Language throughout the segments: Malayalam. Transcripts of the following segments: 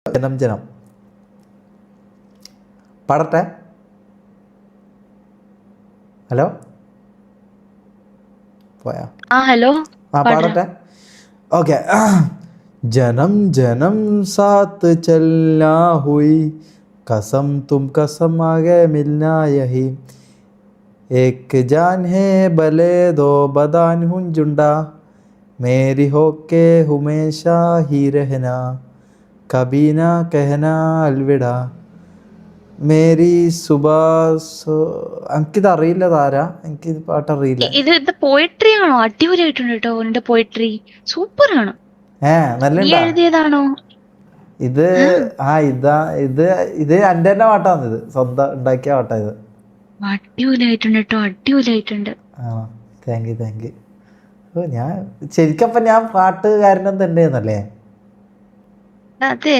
ജനം ജനം പാടട്ടെ. ഹലോ പോയാ? ഹലോ പാടട്ടെ. ഓക്കെ. जन्म जन्म साथ चलना हुई कसम तुम कसम आगे मिलना यही एक जान है भले दो बदान हूँ जुंडा मेरी होके हमेशा ही रहना कभी ना कहना अलविड़ा മേരി സുബാസ്. എനിക്കിത് അറിയില്ല താരാ, എനിക്കിത് പാട്ടറിയില്ല. ഇത് പോയട്രി ആണോ? അടിപൊളിയായിട്ടുണ്ട് കേട്ടോ എന്റെ പോയട്രി, സൂപ്പർ ആണ്. നല്ല എഴുതിയതാണോ ഇത്? ഇതാ ഇത് ഇത് എൻ്റെ തന്നെ പാട്ടാണ്. ഇത് സ്വന്തം ഉണ്ടാക്കിയ പാട്ടാ ഇത്. അടിപൊളിയായിട്ടുണ്ട് കേട്ടോ, അടിപൊളിയായിട്ടുണ്ട്. Thank you thank you. ഞാൻ ശരിക്കപ്പം ഞാൻ പാട്ടുകാരനും തന്നെയെന്നല്ലേ? അതെ,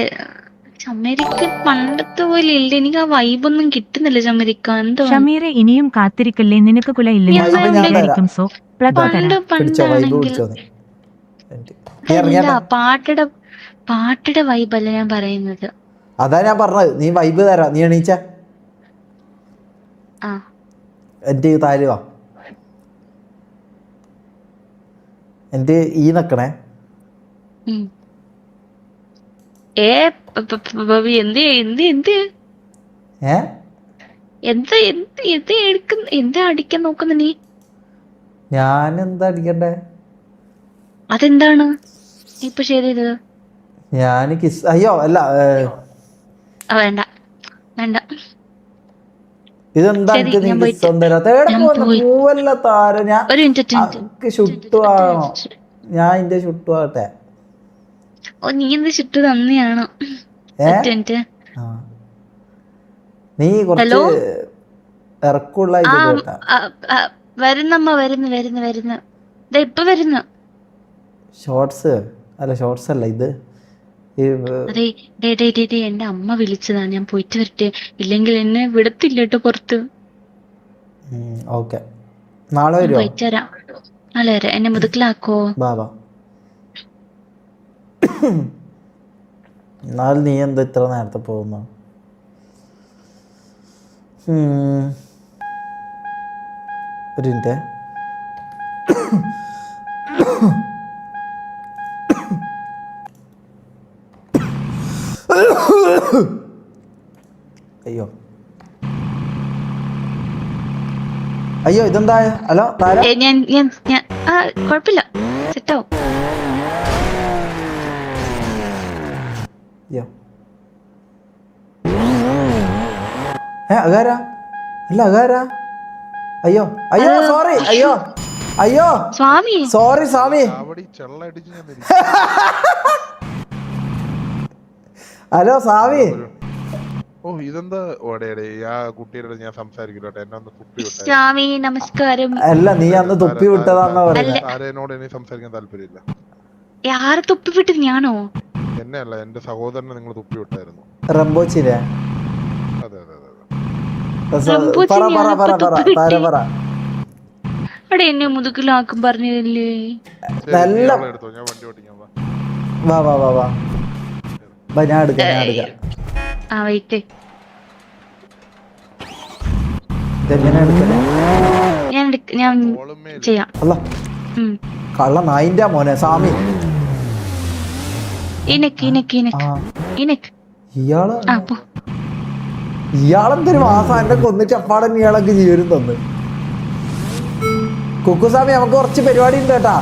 ഷമീറക്ക് പണ്ടത്തെ പോലെ ഇല്ല, എനിക്ക് ആ വൈബൊന്നും കിട്ടുന്നില്ല ഷമീറക്ക. എന്തോ ഷമീറെ ഇനിയും കാത്തിരിക്കല്ലേ, നിനക്ക് കുല ഇല്ലെന്നും സോ പാട്ടുടെ വൈബല്ല ഞാൻ പറയുന്നത്. അതാ ഞാൻ പറഞ്ഞത്, നീ വൈബ് തരാ. നീ എണീച്ച എന്റെ താരുവാ, എന്റെ ഈ നക്കണേ. എന്താ അടിക്കാൻ നോക്കുന്ന നീ? ഞാൻ എന്താ അടിക്കണ്ടേ? അതെന്താണ് ഇപ്പൊ ചെയ്തത്? ഞാൻ കിസ്. അയ്യോ അല്ല, വേണ്ട വേണ്ട. ഇതെന്താ പൂവല്ല താര. ഞാൻ ചുട്ടുവാണോ? ഞാൻ എന്റെ ചുട്ടുവാട്ടെ. ഓ, നീ എന്ത് ചുട്ടു തന്നെയാണോ? നീ കുറച്ച് ഇറക്കുള്ള വരുന്നമ്മ, വരുന്നു ഇപ്പൊ വരുന്നു. ഷോർട്സ് അല്ല, ഷോർട്സ് അല്ല ഇത്. എന്റെ അമ്മ വിളിച്ചതാണ്, ഞാൻ പോയിട്ട് വരട്ടെ, ഇല്ലെങ്കിൽ എന്നെ വിടത്തില്ല കേട്ടോ പുറത്ത്. ഓക്കെ, നാളെ വരുമോ? പോയിട്ട് വരാം, നാളെ വരാം. എന്നെ മുതുക്കിലാക്കോ? ബാബാ. എന്നാൽ നീ എന്താ ഇത്ര നേരത്തെ പോകുന്നു? ഒരു മിനിറ്റ്. അയ്യോ അയ്യോ, ഇതെന്താ? ഹലോ താര. കുഴപ്പമില്ല, സെറ്റാവും. അകാരാ? അല്ല അകാരാ? അയ്യോ അയ്യോ, സോറി. അയ്യോ അയ്യോ, സ്വാമി, സോറി സ്വാമി. ഹലോ സ്വാമി. സ്വാമി നമസ്കാരം. അല്ല, നീ അന്ന് തുപ്പി വിട്ടതാണെന്നാ പറയുന്നത്. ആരെ തുപ്പി വിട്ടത്? ഞാനോ? എന്നെയല്ല, എന്റെ സഹോദരനെ നിങ്ങൾ തുപ്പി വിട്ടായിരുന്നു. റംബോച്ചിനെ? അവിടെ എന്നെ മുതുകിലാക്കും പറഞ്ഞില്ലേ? വാ വാ വാ വാ, ഞാൻ എടുക്കാം. വെയിറ്റ്, ഞാൻ ചെയ്യാം. കള്ള നായിന്റെ മോനെ സ്വാമി. ഇയാളെന്തൊരു മാസം എന്നെ കൊന്നിട്ട് അപ്പാടൻ ഇയാളൊക്കെ ജീവനും തന്നു. കുക്കുസ്വാമി, നമുക്ക് കുറച്ച് പരിപാടി ഉണ്ട് കേട്ടാ.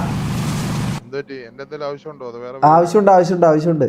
ആവശ്യമുണ്ട്.